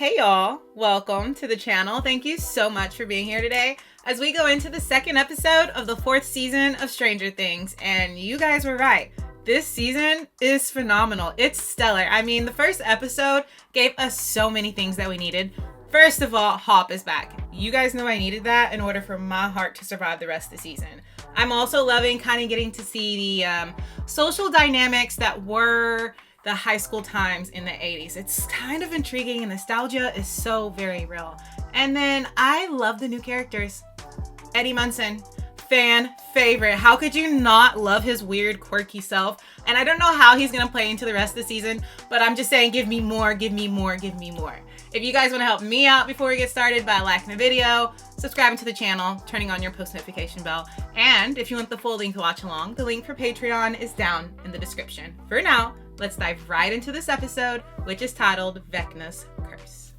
Hey y'all, welcome to the channel. Thank you so much for being here today as we go into the second episode of the 4th season of Stranger Things. And you guys were right. This season is phenomenal. It's stellar. I mean, the first episode gave us so many things that we needed. First of all, Hop is back. You guys know I needed that in order for my heart to survive the rest of the season. I'm also loving kind of getting to see the social dynamics that were the high school times in the 80s. It's kind of intriguing and nostalgia is so very real. And then I love the new characters. Eddie Munson, fan favorite. How could you not love his weird, quirky self? And I don't know how he's gonna play into the rest of the season, but I'm just saying, give me more, give me more, give me more. If you guys wanna help me out before we get started by liking the video, subscribing to the channel, turning on your post notification bell, and if you want the full link to watch along, the link for Patreon is down in the description. For now, let's dive right into this episode, which is titled Vecna's Curse.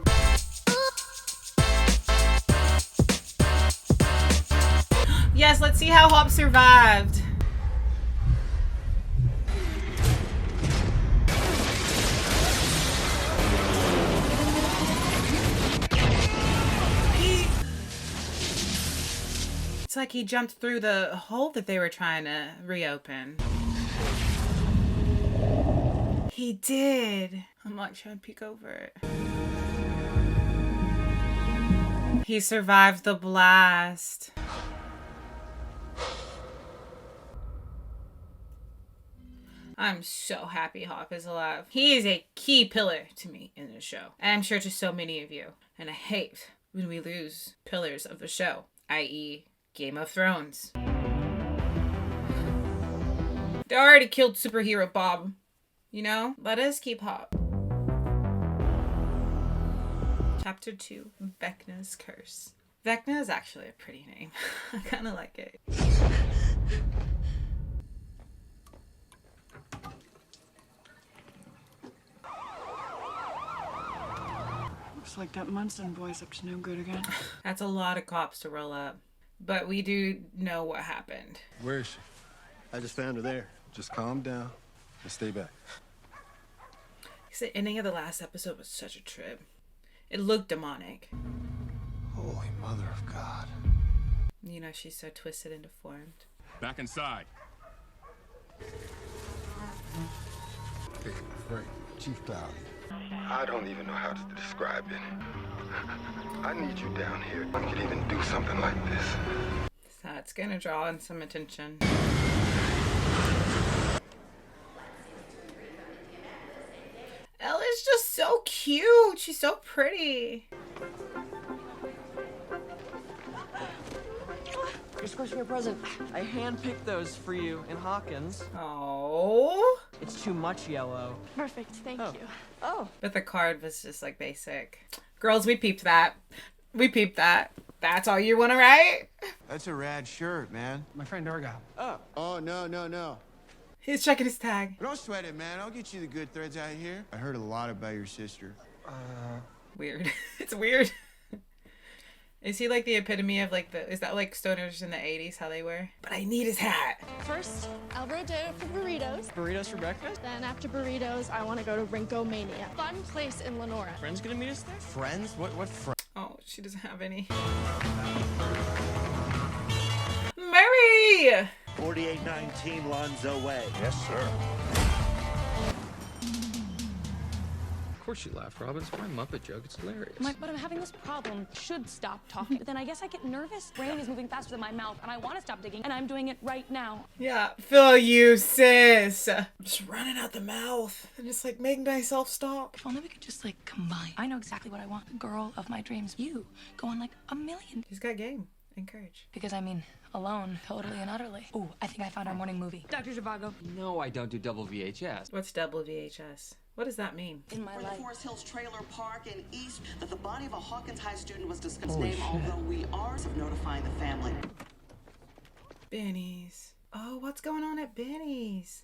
Yes, let's see how Hop survived. It's like he jumped through the hole that they were trying to reopen. He did. I'm like trying to peek over it. He survived the blast. I'm so happy Hop is alive. He is a key pillar to me in the show. And I'm sure to so many of you. And I hate when we lose pillars of the show, i.e. Game of Thrones. They already killed superhero Bob. You know, let us keep Hop. Chapter 2, Vecna's Curse. Vecna is actually a pretty name. I kind of like it. Looks like that Munson boy's up to no good again. That's a lot of cops to roll up. But we do know what happened. Where is she? I just found her there. Just calm down and stay back. The ending of the last episode was such a trip. It looked demonic. Holy Mother of God. You know, she's so twisted and deformed. Back inside. Hey, right. Chief Cloud. I don't even know how to describe it. I need you down here. I could even do something like this. So it's gonna draw in some attention. Ella's just so cute. She's so pretty. You're squishing your present. I handpicked those for you in Hawkins. Oh. It's too much yellow. Perfect, thank you. Oh. But the card was just like basic. Girls, we peeped that. We peeped that. That's all you want to write? That's a rad shirt, man. My friend Argo. Oh, no. He's checking his tag. Don't sweat it, man. I'll get you the good threads out here. I heard a lot about your sister. Weird. It's weird. Is he like the epitome of like is that like stoners in the 80s, how they were? But I need his hat. First, El Rodeo for burritos. Burritos for breakfast? Then after burritos, I want to go to Rinko Mania. Fun place in Lenora. Friends gonna meet us there? Friends? What friends? Oh, she doesn't have any. Mary! 4819 Lonzo Way. Yes, sir. Of course you laugh, Robin. It's my Muppet joke. It's hilarious. But I'm having this problem. Should stop talking. But then I guess I get nervous. Brain is moving faster than my mouth, and I want to stop digging, and I'm doing it right now. Yeah, feel you, sis. I'm just running out the mouth and just like make myself stop. If only we could just like combine. I know exactly what I want. The girl of my dreams. You go on like a million. He's got game and courage. Because I mean, alone, totally and utterly. Ooh, I think I found our morning movie. Dr. Zhivago. No, I don't do double VHS. What's double VHS? What does that mean? In my life. Forest Hills Trailer Park in East that the body of a Hawkins High student was discussed. Name, although we are notifying the family. Benny's. Oh, what's going on at Benny's?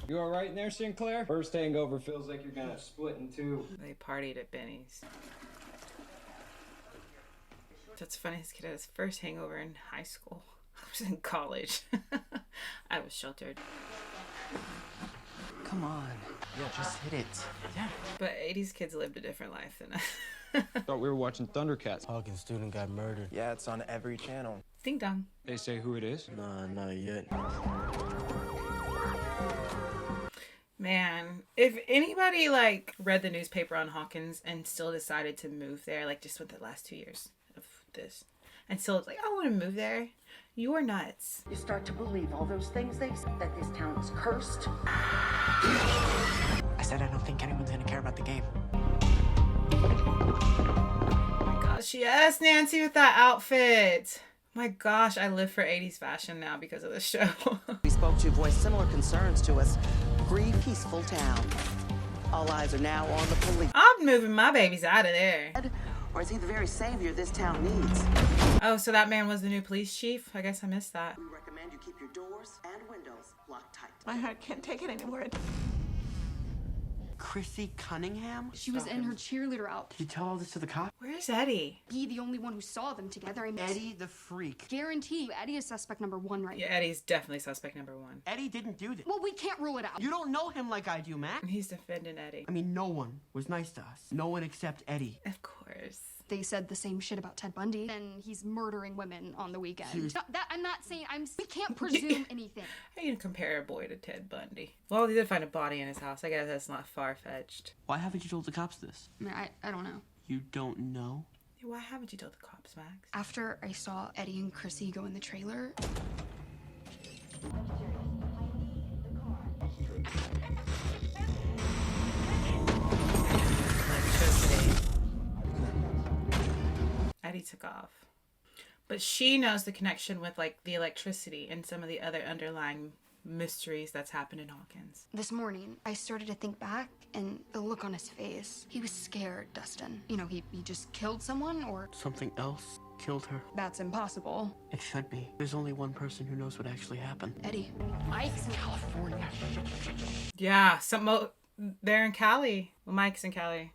You all right in there, Sinclair? First hangover feels like you're gonna split in two. They partied at Benny's. That's funny. This kid had his first hangover in high school. I was in college. I was sheltered. Come on. Yeah, just hit it. Yeah. But 80s kids lived a different life than us. Thought we were watching Thundercats. Hawkins student got murdered. Yeah, it's on every channel. Ding dong. They say who it is? Nah, not yet. Man, if anybody like read the newspaper on Hawkins and still decided to move there, like just with the last 2 years of this, and still it's like, I want to move there, you are nuts. You start to believe all those things they said, that this town is cursed. I said I don't think anyone's gonna care about the game. Oh my gosh, yes, Nancy with that outfit. My gosh, I live for 80s fashion now because of this show. We spoke to voice similar concerns to us. Grieve peaceful town. All eyes are now on the police. I'm moving my babies out of there. Or is he the very savior this town needs? Oh, so that man was the new police chief? I guess I missed that. We recommend you keep your doors and windows locked tight. My heart can't take it anymore. Chrissy Cunningham? She was in her cheerleader outfit. Did you tell all this to the cop? Where's Eddie? He the only one who saw them together. Eddie the freak. Guarantee you, Eddie is suspect number 1 right Yeah, now. Eddie's definitely suspect number 1. Eddie didn't do this. Well, we can't rule it out. You don't know him like I do, Mac. He's defending Eddie. I mean, no one was nice to us. No one except Eddie. Of course. They said the same shit about Ted Bundy, and he's murdering women on the weekend. No, that I'm not saying. We can't presume anything. How you compare a boy to Ted Bundy? Well, he did find a body in his house. I guess that's not far-fetched. Why haven't you told the cops this? I mean, I don't know. You don't know? Why haven't you told the cops, Max? After I saw Eddie and Chrissy go in the trailer, Eddie took off. But she knows the connection with like the electricity and some of the other underlying mysteries that's happened in Hawkins. this morning, I started to think back, and the look on his face. He was scared, Dustin. You know, he just killed someone, or... Something else killed her. That's impossible. It should be. There's only one person who knows what actually happened. Eddie. Mike's in California. Yeah, they're in Cali. Well, Mike's in Cali.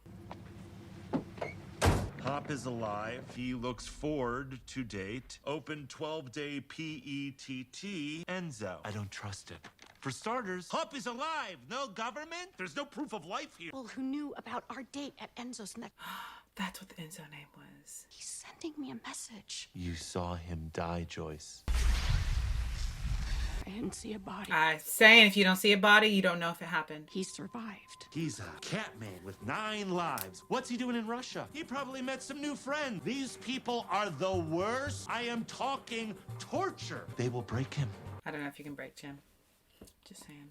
Hop is alive. He looks forward to date. Open 12-day PETT. Enzo. I don't trust it. For starters, Hop is alive. No government. There's no proof of life here. Well, who knew about our date at Enzo's neck? That's what the Enzo name was. He's sending me a message. You saw him die, Joyce. I didn't see a body. I'm saying if you don't see a body, you don't know if it happened. He survived. He's a cat man with 9 lives. What's he doing in Russia? He probably met some new friends. These people are the worst. I am talking torture. They will break him. I don't know if you can break Jim. Just saying.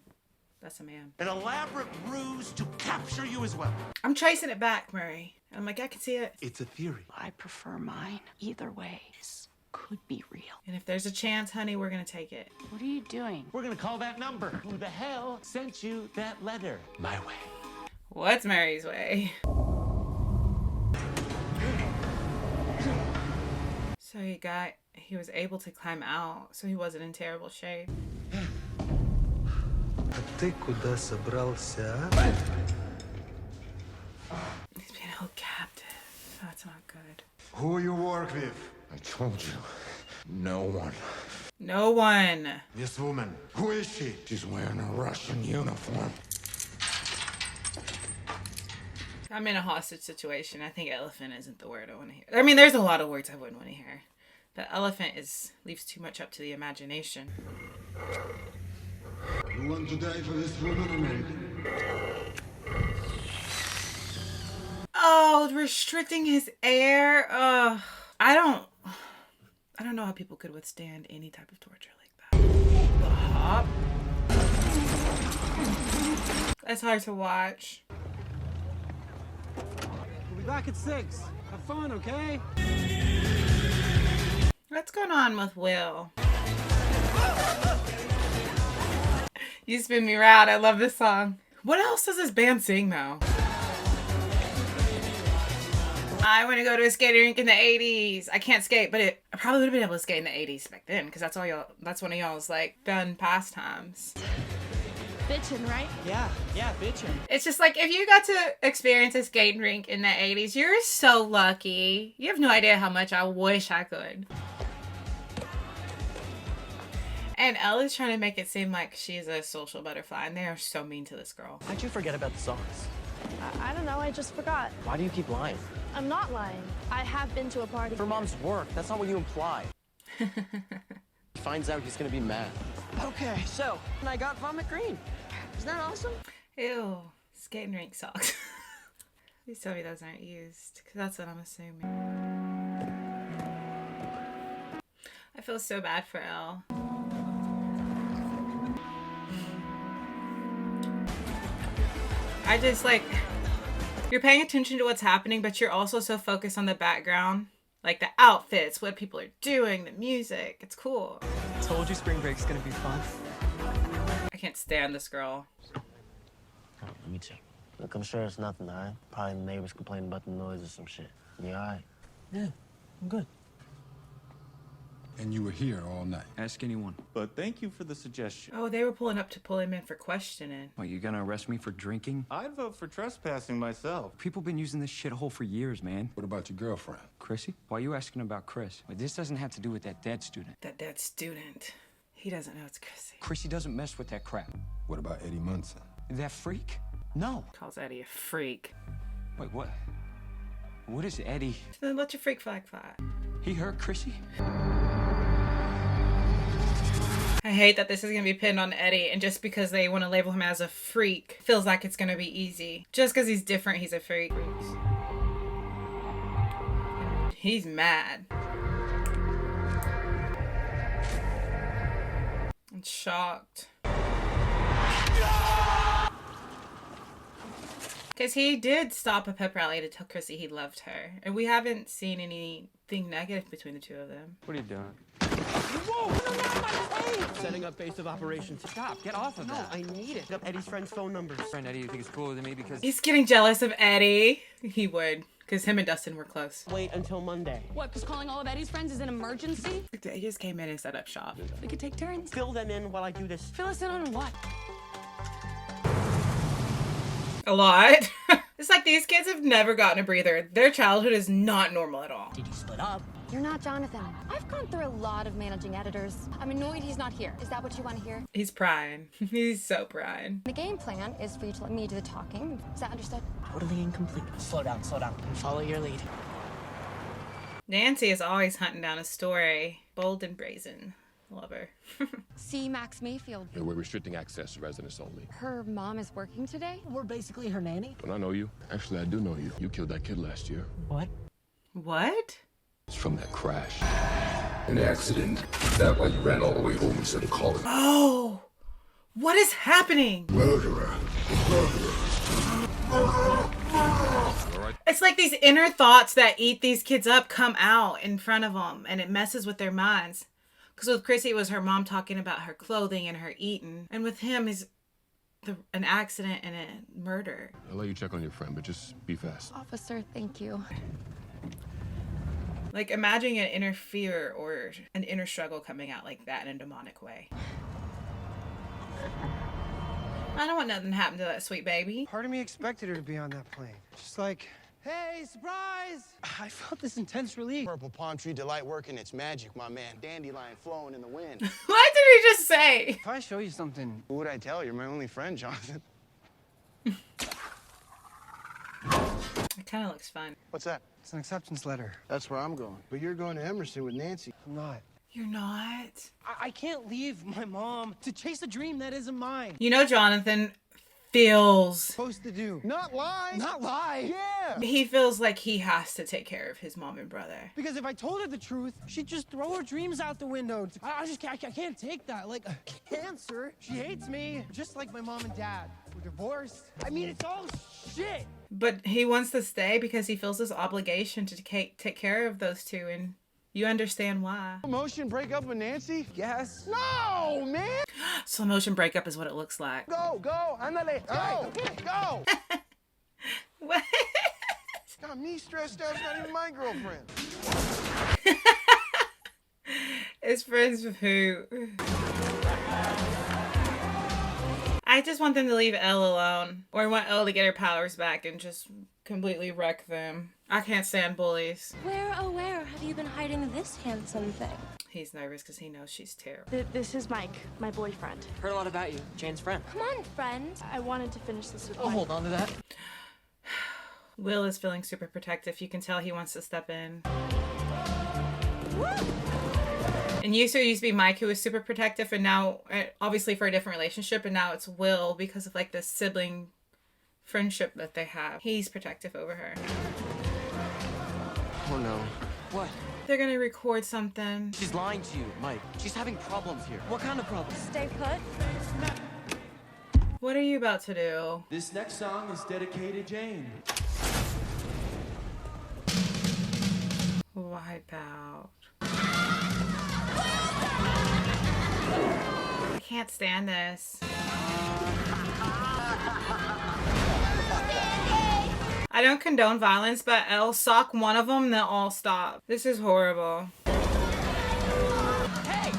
That's a man. An elaborate ruse to capture you as well. I'm tracing it back, Murray. I'm like, I can see it. It's a theory. I prefer mine. Either way, this could be real. And if there's a chance, honey, we're going to take it. What are you doing? We're gonna call that number. Who the hell sent you that letter? My way. What's Mary's way? So he was able to climb out, so he wasn't in terrible shape. Ты куда собрался? He's being held captive. That's not good. Who you work with? I told you, no one. No one. This woman. Who is she? She's wearing a Russian uniform. I'm in a hostage situation. I think elephant isn't the word I want to hear. I mean, there's a lot of words I wouldn't want to hear. But elephant leaves too much up to the imagination. You want to die for this woman, American? Oh, restricting his air. I don't know how people could withstand any type of torture like that. The hop. That's hard to watch. We'll be back at 6. Have fun, okay? What's going on with Will? You spin me round. I love this song. What else does this band sing though? I want to go to a skating rink in the 80s. I can't skate, but I probably would have been able to skate in the 80s back then because that's one of y'all's like fun pastimes. Bitchin', right? Yeah, bitchin'. It's just like if you got to experience a skating rink in the 80s, you're so lucky. You have no idea how much I wish I could. And Elle is trying to make it seem like she's a social butterfly, and they are so mean to this girl. How'd you forget about the songs? I don't know, I just forgot. Why do you keep lying? I'm not lying. I have been to a party. For Mom's work, that's not what you imply. He finds out, he's gonna be mad. Okay, so I got vomit green. Isn't that awesome? Ew, skating rink socks. Please tell me those aren't used, because that's what I'm assuming. I feel so bad for Elle. I just like, you're paying attention to what's happening, but you're also so focused on the background. Like the outfits, what people are doing, the music. It's cool. Told you spring break's gonna be fun. I can't stand this girl. Oh, me too. Look, I'm sure it's nothing, all right? Probably the neighbors complaining about the noise or some shit. You all right? Yeah, I'm good. And you were here all night. Ask anyone. But thank you for the suggestion. Oh, they were pulling up to pull him in for questioning. What, you gonna arrest me for drinking? I'd vote for trespassing myself. People been using this shithole for years, man. What about your girlfriend? Chrissy? Why are you asking about Chris? But this doesn't have to do with that dead student. That dead student. He doesn't know it's Chrissy. Chrissy doesn't mess with that crap. What about Eddie Munson? That freak? No. Calls Eddie a freak. Wait, what? What is Eddie? Then let your freak flag fly. He hurt Chrissy? I hate that this is going to be pinned on Eddie, and just because they want to label him as a freak, feels like it's going to be easy. Just because he's different, he's a freak. He's mad. I'm shocked. Because he did stop a pep rally to tell Chrissy he loved her. And we haven't seen anything negative between the two of them. What are you doing? Whoa! No, not my setting up base of operations. Stop! Get off of that. I need it. Pick up Eddie's friend's phone numbers. Friend Eddie, you think it's cooler than me because... He's getting jealous of Eddie. He would. Because him and Dustin were close. Wait until Monday. What, because calling all of Eddie's friends is an emergency? He just came in and set up shop. We could take turns. Fill them in while I do this. Fill us in on what? A lot. It's like these kids have never gotten a breather. Their childhood is not normal at all. Did you split up? You're not Jonathan. I've gone through a lot of managing editors. I'm annoyed he's not here. Is that what you want to hear? He's prying. He's so prying. The game plan is for you to let me do the talking. Is that understood? Totally incomplete. Slow down, and follow your lead. Nancy is always hunting down a story. Bold and brazen. Love her. See Max Mayfield. Yeah, we're restricting access to residents only. Her mom is working today? We're basically her nanny. Don't I know you? Actually, I do know you. You killed that kid last year. What? What? It's from that crash. An accident. That's why you ran all the way home instead of calling. Oh! What is happening? Murderer. It's like these inner thoughts that eat these kids up come out in front of them, and it messes with their minds. Because with Chrissy, it was her mom talking about her clothing and her eating. And with him is an accident and a murder. I'll let you check on your friend, but just be fast. Officer, thank you. Like, imagine an inner fear or an inner struggle coming out like that in a demonic way. I don't want nothing to happen to that sweet baby. Part of me expected her to be on that plane. Just like, hey, surprise! I felt this intense relief. Purple palm tree delight working its magic, my man. Dandelion flowing in the wind. What did he just say? If I show you something... Who would I tell? You're my only friend, Jonathan. It kind of looks fun. What's that? It's an acceptance letter. That's where I'm going. But you're going to Emerson with Nancy. I'm not. You're not? I can't leave my mom to chase a dream that isn't mine. You know, Jonathan feels... Supposed to do. Not lie! Not lie! Yeah! He feels like he has to take care of his mom and brother. Because if I told her the truth, she'd just throw her dreams out the window. I can't take that. Like, cancer. She hates me, just like my mom and dad. We're divorced. I mean, it's all shit. But he wants to stay because he feels this obligation to take care of those two, and you understand why. Slow motion break up with Nancy? Yes. No, man! Slow motion breakup is what it looks like. Go, andale, go, go! What? Got me stressed out, it's not even my girlfriend. It's friends with who? I just want them to leave Elle alone. Or I want Elle to get her powers back and just completely wreck them. I can't stand bullies. Where, oh where, have you been hiding this handsome thing? He's nervous because he knows she's terrible. This is Mike, my boyfriend. Heard a lot about you. Jane's friend. Come on, friend. I wanted to finish this with I'll hold on to that. Will is feeling super protective. You can tell he wants to step in. And used to be Mike who was super protective, and now, obviously for a different relationship, and now it's Will because of like this sibling friendship that they have. He's protective over her. Oh no. What? They're gonna record something. She's lying to you, Mike. She's having problems here. What kind of problems? Stay put. What are you about to do? This next song is dedicated to Jane. Wipe out. I can't stand this. I don't condone violence, but I'll sock one of them, they'll all stop. This is horrible. Hey!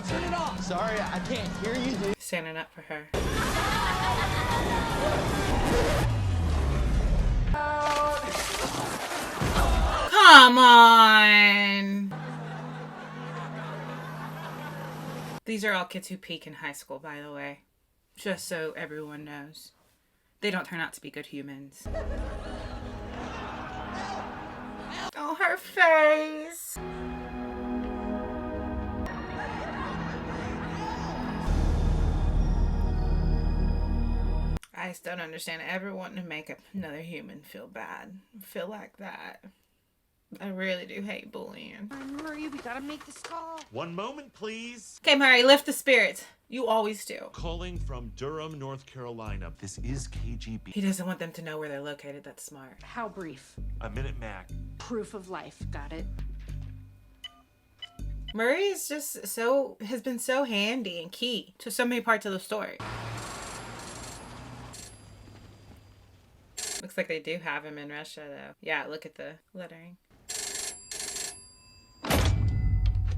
Turn it off! Sorry, I can't hear you, dude. Standing up for her. Come on! These are all kids who peak in high school, by the way. Just so everyone knows. They don't turn out to be good humans. Oh, her face! I just don't understand ever wanting to make another human feel bad. Feel like that. I really do hate bullying. Murray, we gotta make this call. One moment, please. Okay, Murray, lift the spirits. You always do. Calling from Durham, North Carolina. This is KGB. He doesn't want them to know where they're located. That's smart. How brief? A minute, Mac. Proof of life. Got it. Murray is just has been so handy and key to so many parts of the story. Looks like they do have him in Russia, though. Yeah, look at the lettering.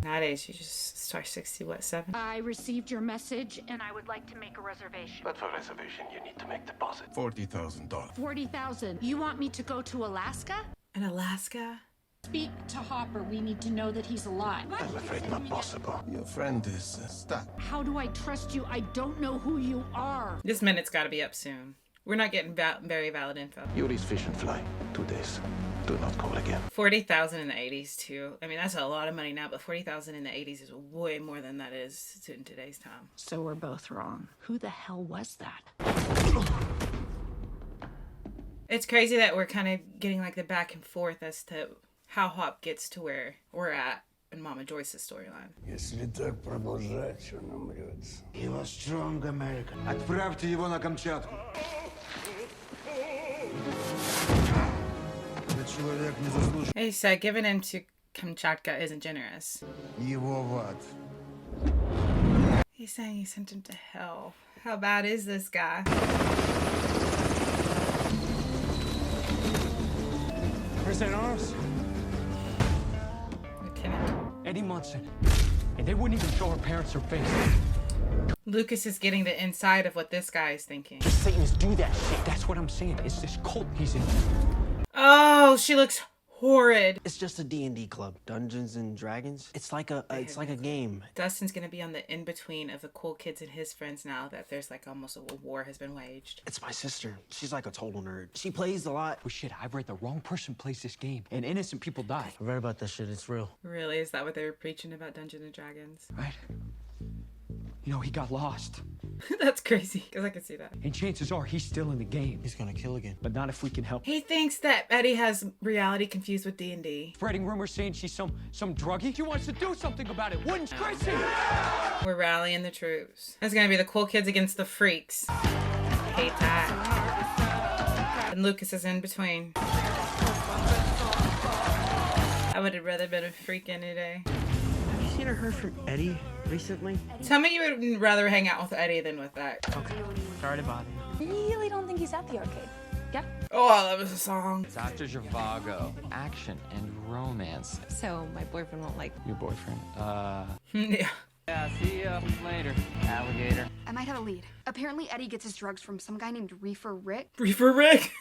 Nowadays, you just start 7? I received your message, and I would like to make a reservation. But for reservation, you need to make deposit. $40,000. $40,000. You want me to go to Alaska? In Alaska? Speak to Hopper. We need to know that he's alive. I'm afraid not possible. Your friend is stuck. How do I trust you? I don't know who you are. This minute's got to be up soon. We're not getting very valid info. Yuri's fish and fly. 2 days. Do not call again. 40,000 in the 80s too. I mean, that's a lot of money now, but 40,000 in the 80s is way more than that is in today's time. So we're both wrong. Who the hell was that? It's crazy that we're kind of getting like the back and forth as to how Hop gets to where we're at in Mama Joyce's storyline. Если так продолжать, он умрет. He was strong American. Отправьте его на Камчатку. He said giving him to Kamchatka isn't generous. Его в ад. He's saying he sent him to hell. How bad is this guy? First arms. Lieutenant. Eddie Munson. And they wouldn't even show her parents her face. Lucas is getting the inside of what this guy is thinking. Satanists do that shit. That's what I'm saying. It's this cult he's in. Oh, she looks horrid. It's just a D&D club, Dungeons and Dragons. It's like a game. Dustin's gonna be on the in-between of the cool kids and his friends now that there's like almost a war has been waged. It's my sister. She's like a total nerd. She plays a lot. Oh shit, I've read the wrong person plays this game and innocent people die. I read about that shit. It's real. Really? Is that what they were preaching about Dungeons and Dragons? Right? You know, he got lost. That's crazy, because I can see that. And chances are he's still in the game. He's gonna kill again. But not if we can help. He thinks that Eddie has reality confused with D&D. Spreading rumors saying she's some druggie. She wants to do something about it. Wouldn't Chrissy? We're rallying the troops. It's gonna be the cool kids against the freaks. Hate that. And Lucas is in between. I would have rather been a freak any day. Have you seen or heard from Eddie recently? Tell me you would rather hang out with Eddie than with that. Okay. Sorry to bother you. I really don't think he's at the arcade. Yeah? Oh, that was a song. Dr. Zhivago. Action and romance. So my boyfriend won't like Your boyfriend. Yeah. Yeah, see ya later, alligator. I might have a lead. Apparently Eddie gets his drugs from some guy named Reefer Rick. Reefer Rick?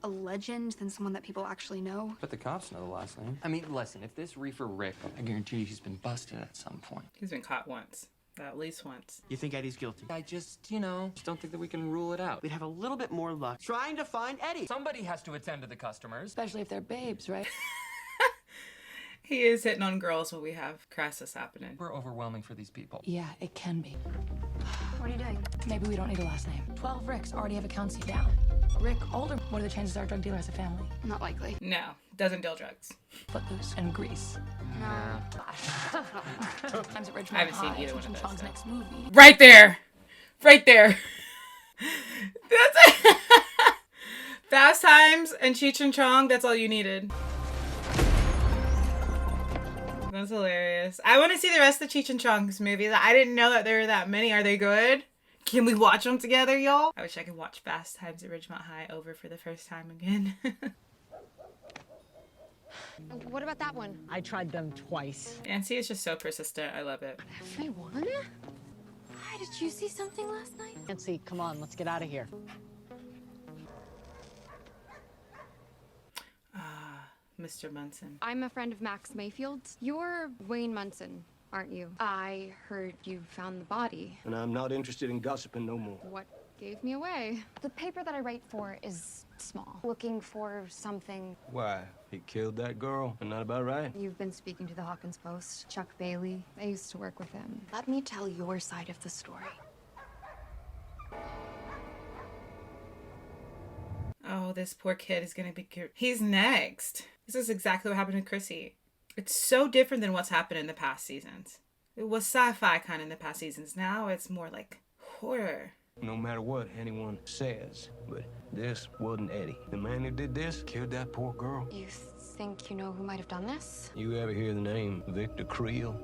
a legend than someone that people actually know. But the cops know the last name. I mean, listen, if this reefer Rick, I guarantee he's been busted at some point. He's been caught once. At least once. You think Eddie's guilty? I just don't think that we can rule it out. We'd have a little bit more luck trying to find Eddie. Somebody has to attend to the customers. Especially if they're babes, right? He is hitting on girls when we have crisis happening. We're overwhelming for these people. Yeah, it can be. What are you doing? Maybe we don't need a last name. 12 Ricks already have accounts down. Rick older, what are the chances our drug dealer has a family? Not likely. No, doesn't deal drugs. Footloose and Grease. No. Times at Ridgemont I haven't seen High, either one of Cheech and those, Chong's though. next movie. Right there! Right there! That's Fast Times and Cheech and Chong, that's all you needed. That's hilarious. I want to see the rest of Cheech and Chong's movies. I didn't know that there were that many. Are they good? Can we watch them together, y'all? I wish I could watch Fast Times at Ridgemont High over for the first time again. What about that one? I tried them twice. Nancy is just so persistent. I love it. Everyone? Hi, did you see something last night? Nancy, come on, let's get out of here. Mr. Munson. I'm a friend of Max Mayfield's. You're Wayne Munson, aren't you? I heard you found the body. And I'm not interested in gossiping no more. What gave me away? The paper that I write for is small. Looking for something. Why? He killed that girl? And not about right? You've been speaking to the Hawkins Post, Chuck Bailey. I used to work with him. Let me tell your side of the story. Oh, this poor kid is gonna be... He's next. This is exactly what happened to Chrissy. It's so different than what's happened in the past seasons. It was sci-fi kind of in the past seasons. Now it's more like horror. No matter what anyone says, but this wasn't Eddie. The man who did this killed that poor girl. You think you know who might have done this? You ever hear the name Victor Creel?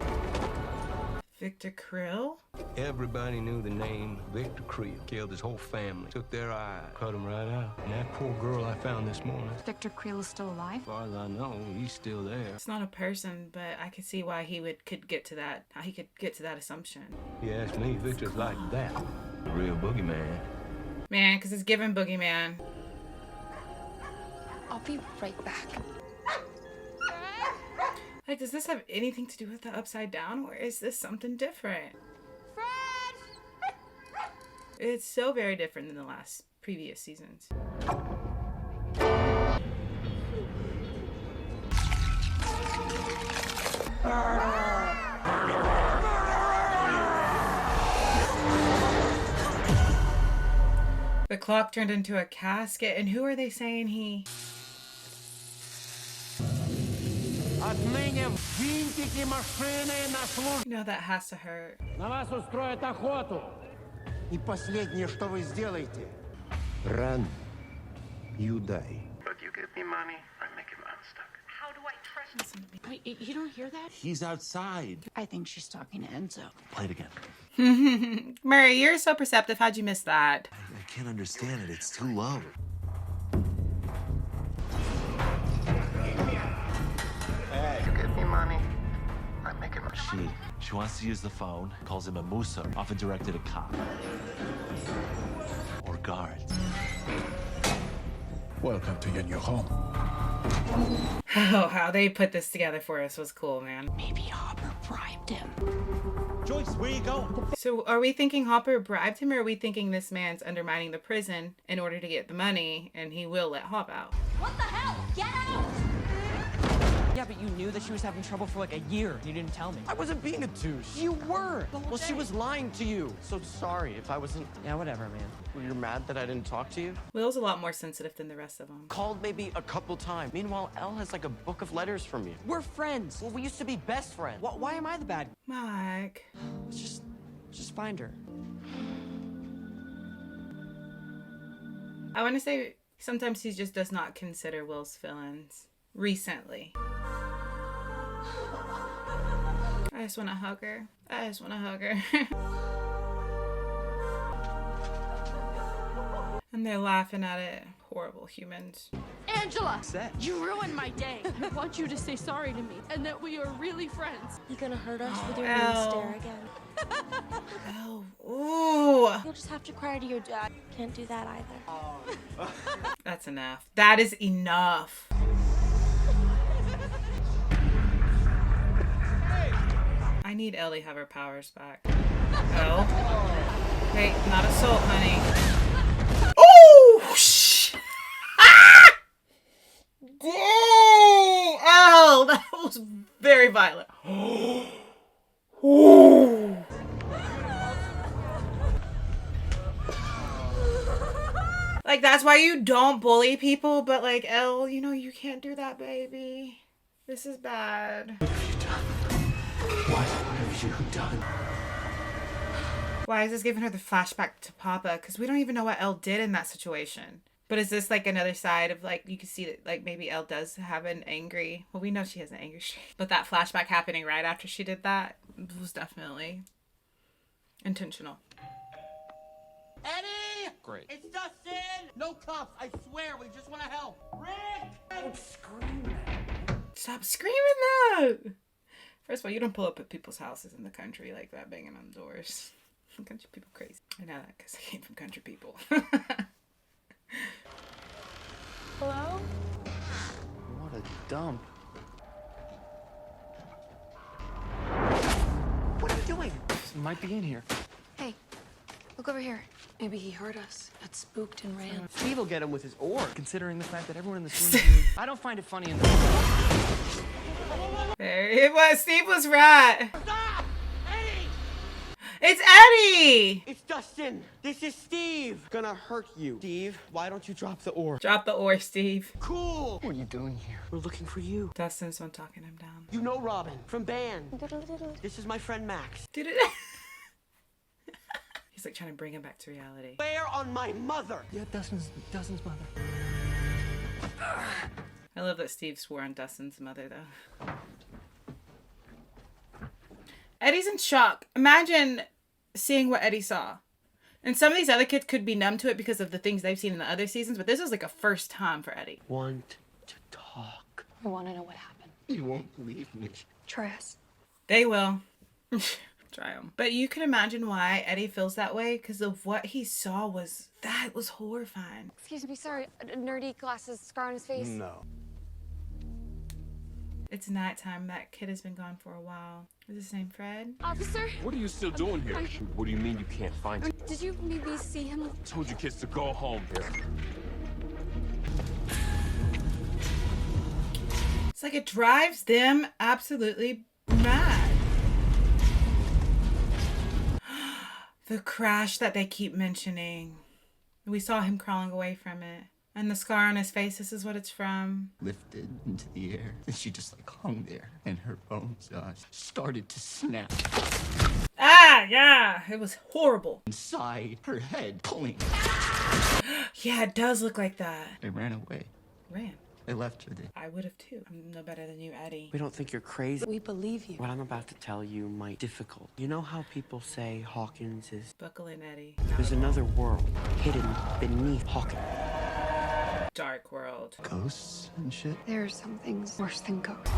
Victor Krill? Everybody knew the name Victor Creel. Killed his whole family. Took their eye, cut him right out. And that poor girl I found this morning. Victor Creel is still alive? As far as I know, he's still there. It's not a person, but I could see why he could get to that. How he could get to that assumption. If you ask me, Victor's like that. The real boogeyman. Man, because it's given boogeyman. I'll be right back. Like, does this have anything to do with the Upside Down, or is this something different? Fred! It's so very different than the previous seasons. The clock turned into a casket, and who are they saying he... You know, that has to hurt. На вас устроят охоту. И последнее, что вы сделаете. Run. You die. But you give me money, I make him unstuck. How do I trust him? Wait, you don't hear that? He's outside. I think she's talking to Enzo. Play it again. Murray, you're so perceptive. How'd you miss that? I can't understand it. It's too low. You give me money, I make him She wants to use the phone, calls him a Musa, often directed at cop. Or guards. Welcome to your new home. Oh, how they put this together for us was cool, man. Maybe Hopper bribed him. Joyce, where you going? So are we thinking Hopper bribed him, or are we thinking this man's undermining the prison in order to get the money, and he will let Hop out? What the hell? Get out! Yeah, but you knew that she was having trouble for like a year. You didn't tell me. I wasn't being a douche. You were. Well, she was lying to you. So sorry if I wasn't... Yeah, whatever, man. Well, you're mad that I didn't talk to you? Will's a lot more sensitive than the rest of them. Called maybe a couple times. Meanwhile, Elle has like a book of letters from you. We're friends. Well, we used to be best friends. Why am I the bad guy? Mike. Just find her. I want to say sometimes he just does not consider Will's feelings. Recently. I just want to hug her. I just want to hug her. And they're laughing at it. Horrible humans. Ew! Angela! Upset. You ruined my day. I want you to say sorry to me and that we are really friends. You gonna hurt us with your Ow. mean stare again? Oh, ooh. You'll just have to cry to your dad. Can't do that either. That's enough. That is enough. I need Ellie to have her powers back. Oh. Wait, not assault, honey. Oh! Ah! Dang! Oh, that was very violent. Ooh. Like, that's why you don't bully people, but like, Elle, you know, you can't do that, baby. This is bad. What have you done? Why is this giving her the flashback to Papa? Because we don't even know what Elle did in that situation. But is this like another side of like, you can see that like maybe Elle does have an angry, well, we know she has an angry streak. But that flashback happening right after she did that was definitely intentional. Eddie! Great. It's Dustin! No cuffs, I swear, we just want to help. Rick! Don't scream that. Stop screaming that! First of all, you don't pull up at people's houses in the country like that, banging on doors. Country people crazy. I know that because I came from country people. Hello? What a dump. What are you doing? Might be in here. Hey, look over here. Maybe he heard us, got spooked and ran. Steve will get him with his oar. Considering the fact that everyone in this room I don't find it funny in the There it was. Steve was right. Stop! Eddie! It's Eddie! It's Dustin. This is Steve. Gonna hurt you. Steve, why don't you drop the oar? Drop the oar, Steve. Cool. What are you doing here? We're looking for you. Dustin's one talking him down. You know Robin from band. This is my friend Max. He's like trying to bring him back to reality. Swear on my mother. Yeah, Dustin's mother. I love that Steve swore on Dustin's mother, though. Eddie's in shock. Imagine seeing what Eddie saw. And some of these other kids could be numb to it because of the things they've seen in the other seasons, but this was like a first time for Eddie. Want to talk. I want to know what happened. You won't believe me. Try us. They will. Try them. But you can imagine why Eddie feels that way because of what he saw was horrifying. Excuse me, sorry. Nerdy glasses, scar on his face. No. It's nighttime. That kid has been gone for a while. Is his name Fred? Officer? What are you still doing here? What do you mean you can't find him? Did you maybe see him? I told you kids to go home here. It's like it drives them absolutely mad. The crash that they keep mentioning. We saw him crawling away from it. And the scar on his face, this is what it's from. Lifted into the air. And she just like hung there. And her bones started to snap. Ah, yeah. It was horrible. Inside her head, pulling. Yeah, it does look like that. They ran away. Ran. They left her there. I would have too. I'm no better than you, Eddie. We don't think you're crazy. We believe you. What I'm about to tell you might be difficult. You know how people say Hawkins is... Buckle in, Eddie. There's another world hidden beneath Hawkins. Dark world. Ghosts and shit? There are some things worse than ghosts.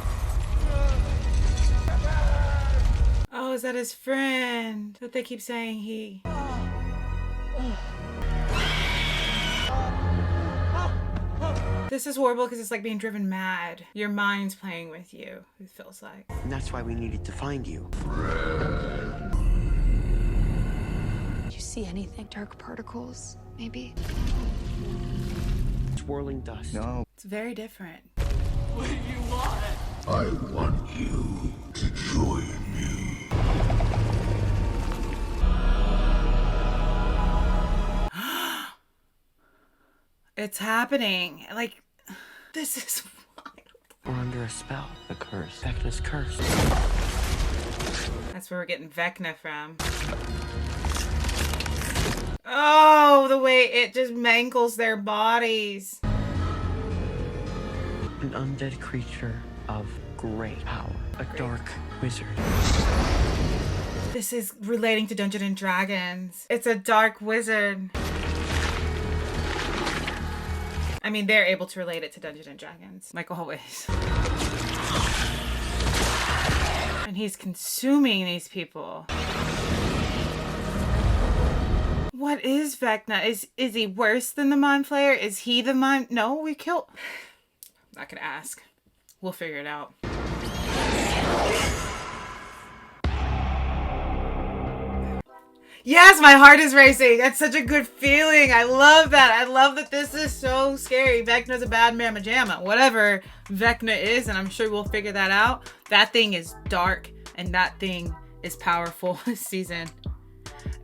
Oh, is that his friend? That they keep saying he... This is horrible because it's like being driven mad. Your mind's playing with you, it feels like. And that's why we needed to find you. Did you see anything? Dark particles, maybe? Swirling dust. No. It's very different. What do you want? I want you to join me. It's happening. Like, this is wild. We're under a spell. A curse. Vecna's curse. That's where we're getting Vecna from. Oh, the way it just mangles their bodies. An undead creature of great power. A dark wizard. This is relating to Dungeons and Dragons. It's a dark wizard. I mean, they're able to relate it to Dungeons and Dragons, like always. And he's consuming these people. What is Vecna? Is he worse than the Mind Flayer? Is he the Mind? No, we killed... I'm not gonna ask. We'll figure it out. Yes, my heart is racing. That's such a good feeling. I love that. I love that this is so scary. Vecna's a bad mamma jamma. Whatever Vecna is, and I'm sure we'll figure that out. That thing is dark, and that thing is powerful this season.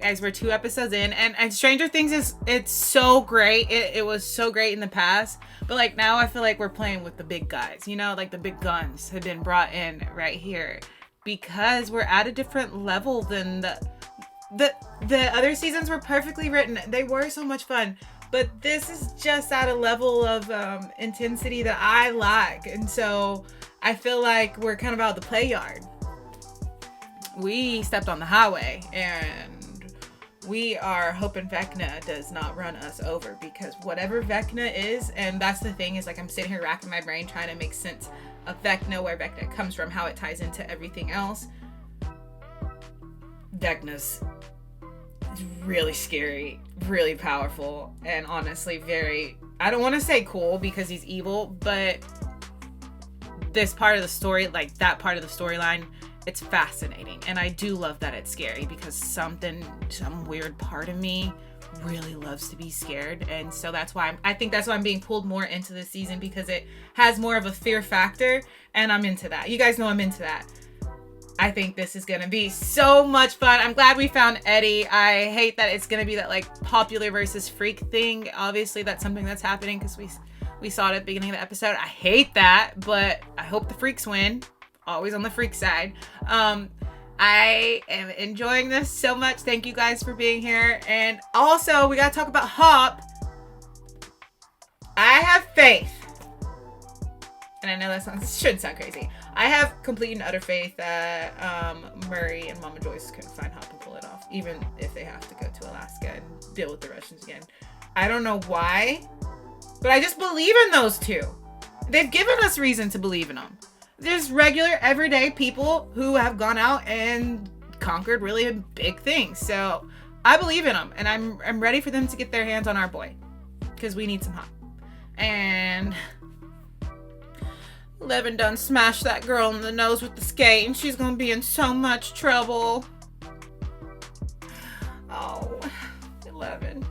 Guys, we're 2 episodes in, and Stranger Things it's so great. It was so great in the past, but like now I feel like we're playing with the big guys, you know, like the big guns have been brought in right here because we're at a different level than the other seasons were perfectly written. They were so much fun, but this is just at a level of intensity that I like, and so I feel like we're kind of out of the play yard. We stepped on the highway, and we are hoping Vecna does not run us over, because whatever Vecna is, and that's the thing, is like I'm sitting here racking my brain trying to make sense of Vecna, where Vecna comes from, how it ties into everything else. Vecna's really scary, really powerful, and honestly very, I don't want to say cool because he's evil, but this part of the story, like that part of the storyline, it's fascinating, and I do love that it's scary because some weird part of me really loves to be scared, and so that's why I think that's why I'm being pulled more into this season, because it has more of a fear factor, and I'm into that. You guys know I'm into that. I think this is gonna be so much fun. I'm glad we found Eddie. I hate that it's gonna be that like popular versus freak thing. Obviously that's something that's happening because we saw it at the beginning of the episode. I hate that, but I hope the freaks win. Always on the freak side. I am enjoying this so much. Thank you guys for being here. And also, we gotta talk about Hop. I have faith. And I know that should sound crazy. I have complete and utter faith that Murray and Mama Joyce can find Hop and pull it off, even if they have to go to Alaska and deal with the Russians again. I don't know why, but I just believe in those two. They've given us reason to believe in them. There's regular, everyday people who have gone out and conquered really big things. So I believe in them, and I'm ready for them to get their hands on our boy, because we need some Hop. And Levin done smashed that girl in the nose with the skate, and she's gonna be in so much trouble. Oh, 11.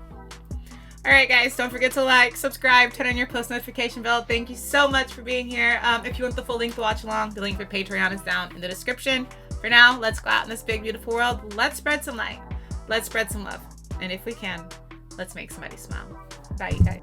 All right, guys, don't forget to like, subscribe, turn on your post notification bell. Thank you so much for being here. If you want the full link to watch along, the link for Patreon is down in the description. For now, let's go out in this big, beautiful world. Let's spread some light. Let's spread some love. And if we can, let's make somebody smile. Bye, you guys.